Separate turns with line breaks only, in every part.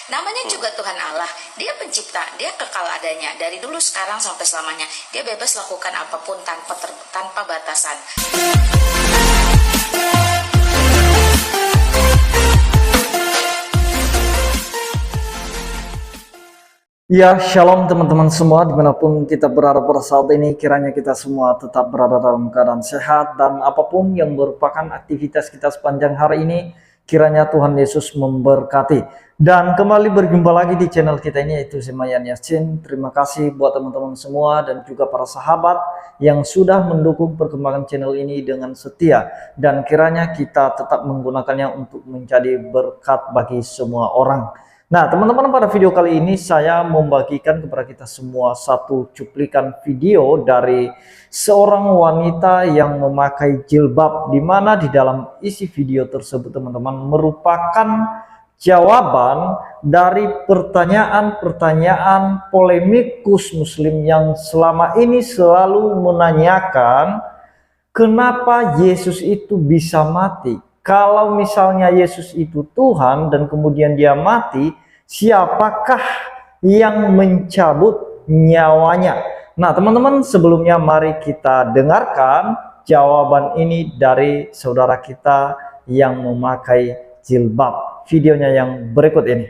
Namanya juga Tuhan Allah. Dia pencipta, dia kekal adanya dari dulu, sekarang, sampai selamanya. Dia bebas lakukan apapun tanpa batasan.
Ya, shalom teman-teman semua dimanapun kita berada pada saat ini. Kiranya kita semua tetap berada dalam keadaan sehat, dan apapun yang merupakan aktivitas kita sepanjang hari ini, kiranya Tuhan Yesus memberkati. Dan kembali berjumpa lagi di channel kita ini, yaitu Semayan Yasin. Terima kasih buat teman-teman semua dan juga para sahabat yang sudah mendukung perkembangan channel ini dengan setia, dan kiranya kita tetap menggunakannya untuk menjadi berkat bagi semua orang. Nah teman-teman, pada video kali ini saya membagikan kepada kita semua satu cuplikan video dari seorang wanita yang memakai jilbab, di mana di dalam isi video tersebut teman-teman merupakan jawaban dari pertanyaan-pertanyaan polemikus muslim yang selama ini selalu menanyakan kenapa Yesus itu bisa mati. Kalau misalnya Yesus itu Tuhan dan kemudian dia mati, siapakah yang mencabut nyawanya? Nah teman-teman, sebelumnya mari kita dengarkan jawaban ini dari saudara kita yang memakai jilbab. Videonya yang berikut ini.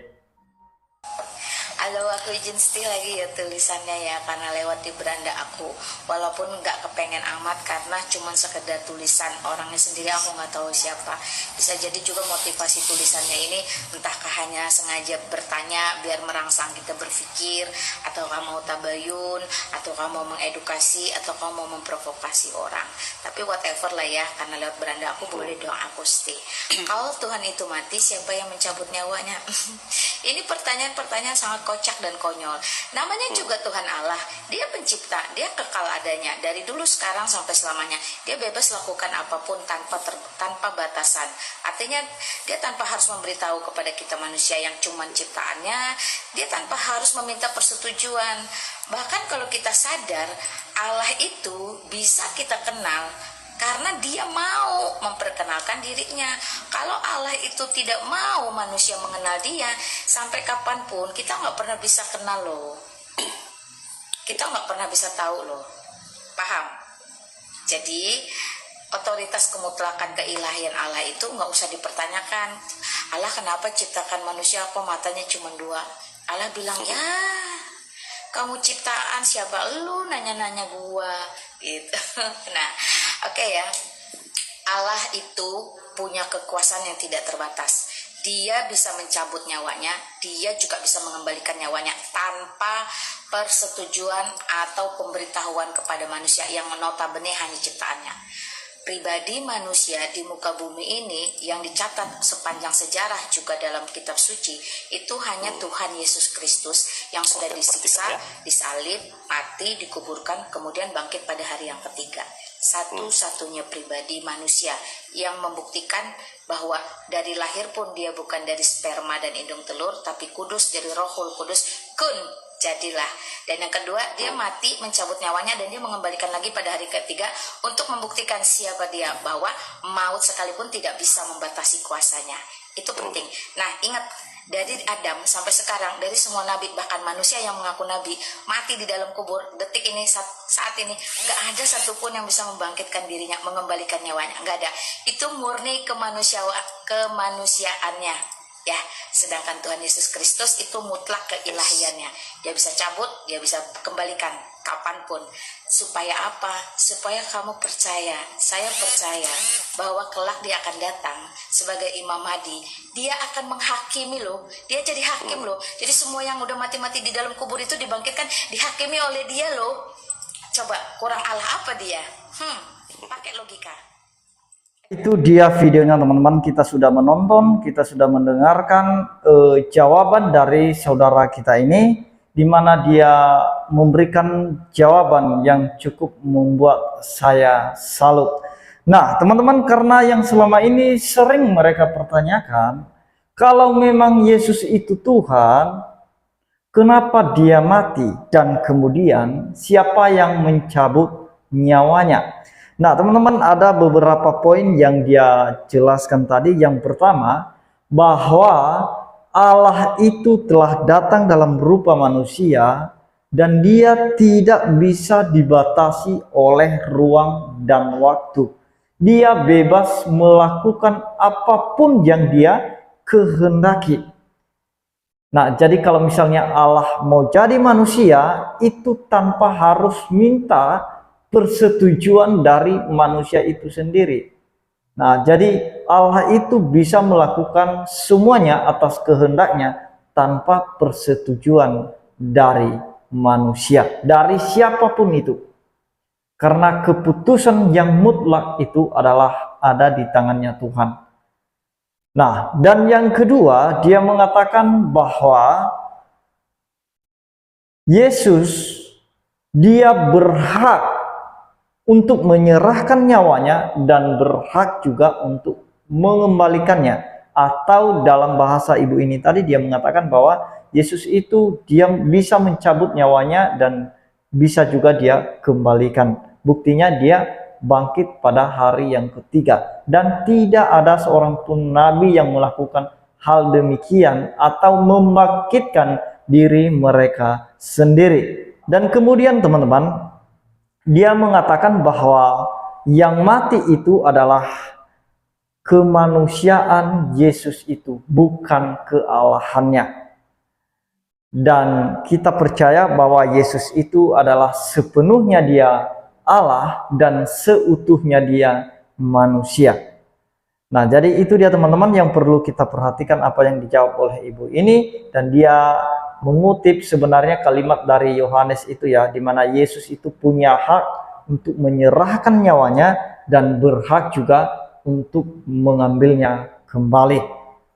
Halo, aku izin setir lagi ya tulisannya ya, karena lewat di beranda aku. Walaupun nggak kepengen amat karena cuman sekedar tulisan, orangnya sendiri aku nggak tahu siapa. Bisa jadi juga motivasi tulisannya ini entahkah hanya sengaja bertanya biar merangsang kita berpikir, ataukah mau tabayun, ataukah mau mengedukasi, ataukah mau memprovokasi orang. Tapi whatever lah ya, karena lewat beranda aku boleh dong aku stay. Kalau Tuhan itu mati, siapa yang mencabut nyawanya? Ini pertanyaan-pertanyaan sangat kocak dan konyol. Namanya juga Tuhan Allah. Dia pencipta, dia kekal adanya dari dulu, sekarang, sampai selamanya. Dia bebas lakukan apapun tanpa batasan. Artinya dia tanpa harus memberitahu kepada kita manusia yang cuman ciptaannya. Dia tanpa harus meminta persetujuan. Bahkan kalau kita sadar, Allah itu bisa kita kenal karena dia mau memperkenalkan dirinya. Kalau Allah itu tidak mau manusia mengenal dia, sampai kapanpun kita nggak pernah bisa kenal loh. Kita nggak pernah bisa tahu loh. Paham? Jadi otoritas kemutlakan keilahian Allah itu nggak usah dipertanyakan. Allah kenapa ciptakan manusia, apa matanya cuma dua? Allah bilang, ya kamu ciptaan, siapa lu nanya-nanya gua gitu. Nah, oke ya. Allah itu punya kekuasaan yang tidak terbatas. Dia bisa mencabut nyawanya, dia juga bisa mengembalikan nyawanya tanpa persetujuan atau pemberitahuan kepada manusia yang notabene hanya ciptaannya. Pribadi manusia di muka bumi ini yang dicatat sepanjang sejarah juga dalam kitab suci itu hanya Tuhan Yesus Kristus yang sudah disiksa, disalib, mati, dikuburkan, kemudian bangkit pada hari yang ketiga. Satu-satunya pribadi manusia yang membuktikan bahwa dari lahir pun dia bukan dari sperma dan indung telur, tapi kudus dari Rohul Kudus, kun jadilah. Dan yang kedua, dia mati, mencabut nyawanya, dan dia mengembalikan lagi pada hari ketiga untuk membuktikan siapa dia, bahwa maut sekalipun tidak bisa membatasi kuasanya. Itu penting. Nah ingat, dari Adam sampai sekarang, dari semua nabi, bahkan manusia yang mengaku nabi, mati di dalam kubur, detik ini, saat ini, nggak ada satupun yang bisa membangkitkan dirinya, mengembalikan nyawanya, nggak ada. Itu murni kemanusiaannya ya. Sedangkan Tuhan Yesus Kristus itu mutlak keilahiannya. Dia bisa cabut, dia bisa kembalikan kapanpun. Supaya apa? Supaya kamu percaya, saya percaya bahwa kelak dia akan datang sebagai Imam Mahdi. Dia akan menghakimi loh. Dia jadi hakim loh. Jadi semua yang udah mati-mati di dalam kubur itu dibangkitkan, dihakimi oleh dia loh. Coba, kurang Allah apa dia? Pakai logika.
Itu dia videonya teman-teman. Kita sudah menonton, kita sudah mendengarkan jawaban dari saudara kita ini, di mana dia memberikan jawaban yang cukup membuat saya salut. Nah teman-teman, karena yang selama ini sering mereka pertanyakan, kalau memang Yesus itu Tuhan, kenapa dia mati dan kemudian siapa yang mencabut nyawanya? Nah teman-teman, ada beberapa poin yang dia jelaskan tadi. Yang pertama, bahwa Allah itu telah datang dalam rupa manusia dan dia tidak bisa dibatasi oleh ruang dan waktu. Dia bebas melakukan apapun yang dia kehendaki. Nah, jadi kalau misalnya Allah mau jadi manusia, itu tanpa harus minta persetujuan dari manusia itu sendiri. Nah, jadi Allah itu bisa melakukan semuanya atas kehendaknya tanpa persetujuan dari manusia, dari siapapun itu. Karena keputusan yang mutlak itu adalah ada di tangannya Tuhan. Nah, dan yang kedua, dia mengatakan bahwa Yesus, dia berhak untuk menyerahkan nyawanya dan berhak juga untuk mengembalikannya. Atau dalam bahasa ibu ini tadi dia mengatakan bahwa Yesus itu dia bisa mencabut nyawanya dan bisa juga dia kembalikan. Buktinya dia bangkit pada hari yang ketiga. Dan tidak ada seorang pun nabi yang melakukan hal demikian atau membangkitkan diri mereka sendiri. Dan kemudian teman-teman, dia mengatakan bahwa yang mati itu adalah kemanusiaan Yesus itu, bukan kealahannya. Dan kita percaya bahwa Yesus itu adalah sepenuhnya dia Allah dan seutuhnya dia manusia. Nah, jadi itu dia teman-teman yang perlu kita perhatikan apa yang dijawab oleh ibu ini. Dan dia mengutip sebenarnya kalimat dari Yohanes itu ya, di mana Yesus itu punya hak untuk menyerahkan nyawanya dan berhak juga untuk mengambilnya kembali,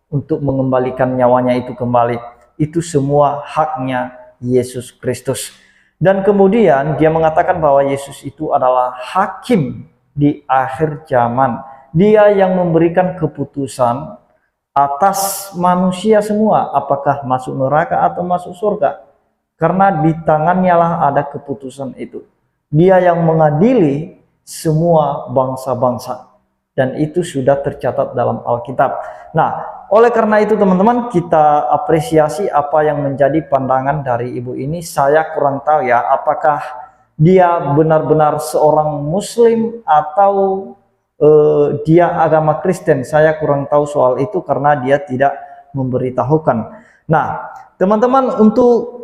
untuk mengembalikan nyawanya itu kembali. Itu semua haknya Yesus Kristus. Dan kemudian dia mengatakan bahwa Yesus itu adalah hakim di akhir zaman. Dia yang memberikan keputusan atas manusia semua, apakah masuk neraka atau masuk surga. Karena di tangannya lah ada keputusan itu. Dia yang mengadili semua bangsa-bangsa. Dan itu sudah tercatat dalam Alkitab. Nah, oleh karena itu teman-teman, kita apresiasi apa yang menjadi pandangan dari ibu ini. Saya kurang tahu ya, apakah dia benar-benar seorang muslim atau dia agama Kristen. Saya kurang tahu soal itu karena dia tidak memberitahukan. Nah, teman-teman, untuk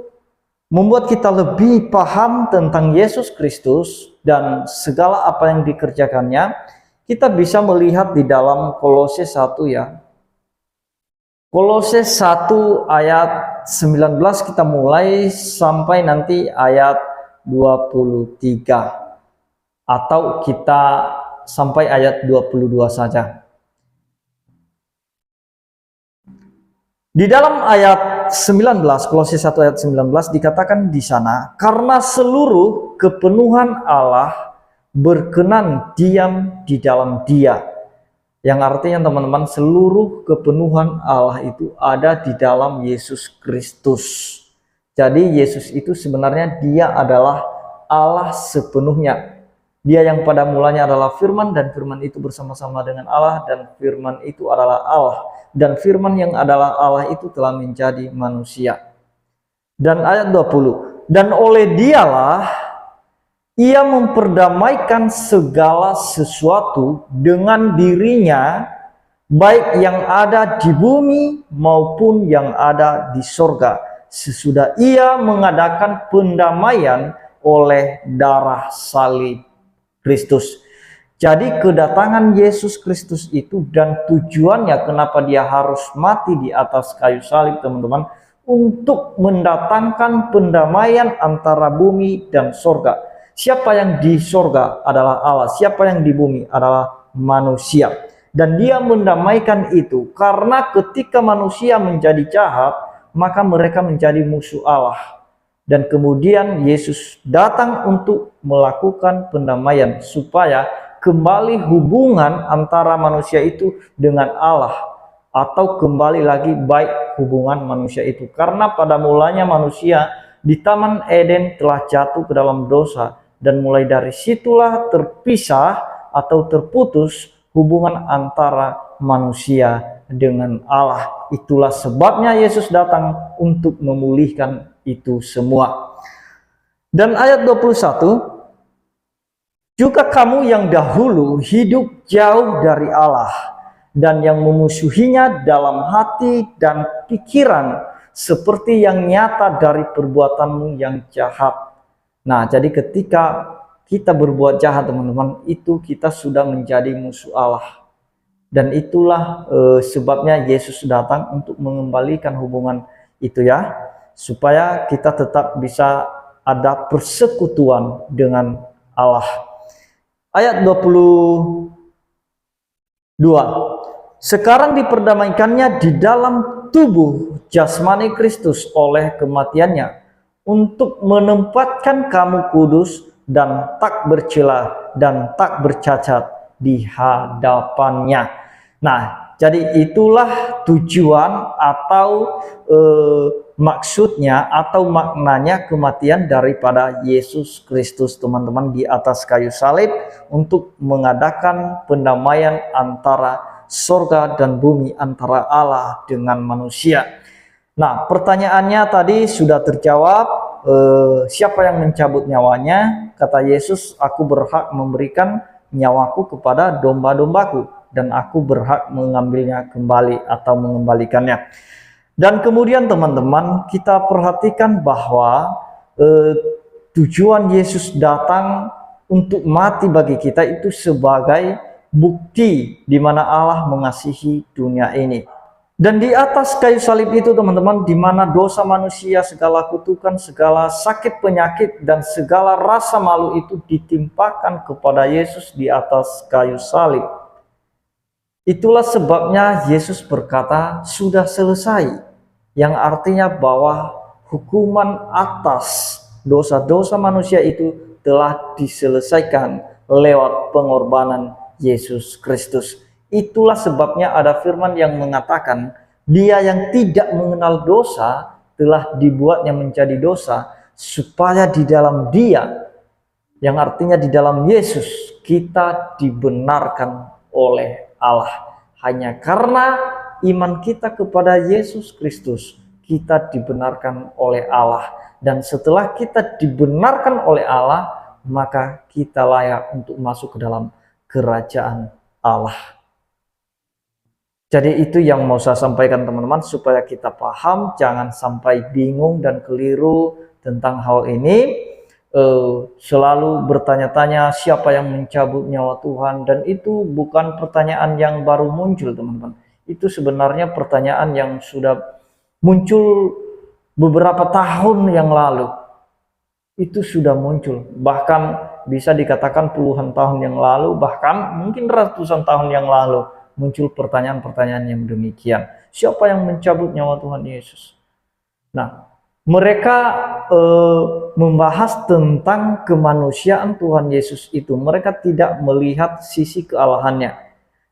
membuat kita lebih paham tentang Yesus Kristus dan segala apa yang dikerjakannya, kita bisa melihat di dalam Kolose 1 ya. Kolose 1 ayat 19 kita mulai sampai nanti ayat 23. Atau kita sampai ayat 22 saja. Di dalam ayat 19, Kolose 1 ayat 19 dikatakan di sana, karena seluruh kepenuhan Allah berkenan diam di dalam Dia. Yang artinya teman-teman, seluruh kepenuhan Allah itu ada di dalam Yesus Kristus. Jadi Yesus itu sebenarnya dia adalah Allah sepenuhnya. Dia yang pada mulanya adalah firman, dan firman itu bersama-sama dengan Allah, dan firman itu adalah Allah. Dan firman yang adalah Allah itu telah menjadi manusia. Dan ayat 20, dan oleh dialah ia memperdamaikan segala sesuatu dengan dirinya, baik yang ada di bumi maupun yang ada di sorga, sesudah ia mengadakan pendamaian oleh darah salib Kristus. Jadi kedatangan Yesus Kristus itu dan tujuannya kenapa dia harus mati di atas kayu salib teman-teman, untuk mendatangkan pendamaian antara bumi dan sorga. Siapa yang di sorga adalah Allah, siapa yang di bumi adalah manusia. Dan dia mendamaikan itu karena ketika manusia menjadi jahat, maka mereka menjadi musuh Allah. Dan kemudian Yesus datang untuk melakukan pendamaian supaya kembali hubungan antara manusia itu dengan Allah, atau kembali lagi baik hubungan manusia itu. Karena pada mulanya manusia di Taman Eden telah jatuh ke dalam dosa, dan mulai dari situlah terpisah atau terputus hubungan antara manusia dengan Allah. Itulah sebabnya Yesus datang untuk memulihkan itu semua. Dan ayat 21, juga kamu yang dahulu hidup jauh dari Allah dan yang memusuhinya dalam hati dan pikiran seperti yang nyata dari perbuatanmu yang jahat. Nah, jadi ketika kita berbuat jahat teman-teman, itu kita sudah menjadi musuh Allah. Dan itulah sebabnya Yesus datang untuk mengembalikan hubungan itu ya, supaya kita tetap bisa ada persekutuan dengan Allah. Ayat 22, sekarang diperdamaikannya di dalam tubuh jasmani Kristus oleh kematiannya, untuk menempatkan kamu kudus dan tak bercela dan tak bercacat di hadapannya. Nah, jadi itulah tujuan atau maksudnya atau maknanya kematian daripada Yesus Kristus teman-teman di atas kayu salib, untuk mengadakan pendamaian antara sorga dan bumi, antara Allah dengan manusia. Nah, pertanyaannya tadi sudah terjawab, siapa yang mencabut nyawanya? Kata Yesus, aku berhak memberikan nyawaku kepada domba-dombaku, dan aku berhak mengambilnya kembali atau mengembalikannya. Dan kemudian teman-teman, kita perhatikan bahwa tujuan Yesus datang untuk mati bagi kita itu sebagai bukti di mana Allah mengasihi dunia ini. Dan di atas kayu salib itu teman-teman, di mana dosa manusia, segala kutukan, segala sakit penyakit, dan segala rasa malu itu ditimpakan kepada Yesus di atas kayu salib. Itulah sebabnya Yesus berkata, sudah selesai. Yang artinya bahwa hukuman atas dosa-dosa manusia itu telah diselesaikan lewat pengorbanan Yesus Kristus. Itulah sebabnya ada firman yang mengatakan, dia yang tidak mengenal dosa telah dibuatnya menjadi dosa, supaya di dalam dia, yang artinya di dalam Yesus, kita dibenarkan oleh Allah. Hanya karena iman kita kepada Yesus Kristus, kita dibenarkan oleh Allah. Dan setelah kita dibenarkan oleh Allah, maka kita layak untuk masuk ke dalam kerajaan Allah. Jadi itu yang mau saya sampaikan teman-teman, supaya kita paham, jangan sampai bingung dan keliru tentang hal ini. Selalu bertanya-tanya siapa yang mencabut nyawa Tuhan, dan itu bukan pertanyaan yang baru muncul teman-teman. Itu sebenarnya pertanyaan yang sudah muncul beberapa tahun yang lalu. Itu sudah muncul, bahkan bisa dikatakan puluhan tahun yang lalu, bahkan mungkin ratusan tahun yang lalu muncul pertanyaan-pertanyaan yang demikian. Siapa yang mencabut nyawa Tuhan Yesus? Nah, mereka membahas tentang kemanusiaan Tuhan Yesus itu. Mereka tidak melihat sisi kealahannya.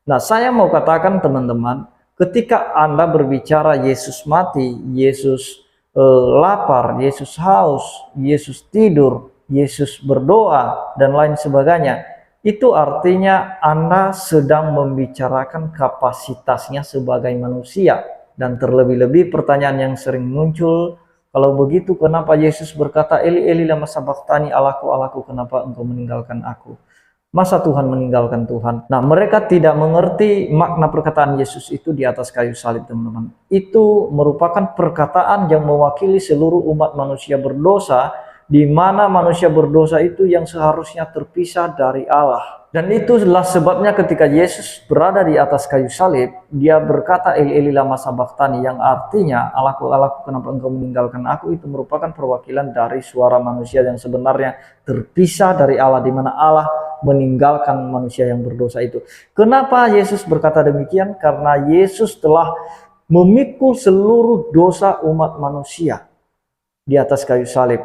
Nah, saya mau katakan teman-teman, ketika Anda berbicara Yesus mati, Yesus lapar, Yesus haus, Yesus tidur, Yesus berdoa, dan lain sebagainya, itu artinya Anda sedang membicarakan kapasitasnya sebagai manusia. Dan terlebih-lebih pertanyaan yang sering muncul, kalau begitu kenapa Yesus berkata, Eli Eli lama sabachthani, Allahku Allahku kenapa engkau meninggalkan aku? Masa Tuhan meninggalkan Tuhan? Nah, mereka tidak mengerti makna perkataan Yesus itu di atas kayu salib teman-teman. Itu merupakan perkataan yang mewakili seluruh umat manusia berdosa, di mana manusia berdosa itu yang seharusnya terpisah dari Allah. Dan itulah sebabnya ketika Yesus berada di atas kayu salib, dia berkata Eli Eli lama sabachthani, yang artinya Allahku Allahku kenapa engkau meninggalkan aku. Itu merupakan perwakilan dari suara manusia yang sebenarnya terpisah dari Allah, di mana Allah meninggalkan manusia yang berdosa itu. Kenapa Yesus berkata demikian? Karena Yesus telah memikul seluruh dosa umat manusia di atas kayu salib.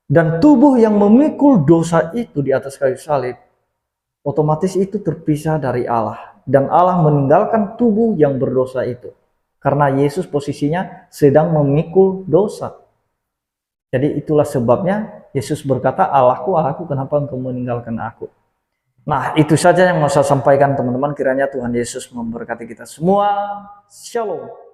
Dan tubuh yang memikul dosa itu di atas kayu salib, otomatis itu terpisah dari Allah. Dan Allah meninggalkan tubuh yang berdosa itu. Karena Yesus posisinya sedang memikul dosa. Jadi itulah sebabnya Yesus berkata, Allahku, Allahku, kenapa engkau meninggalkan aku? Nah, itu saja yang mau saya sampaikan teman-teman. Kiranya Tuhan Yesus memberkati kita semua. Shalom.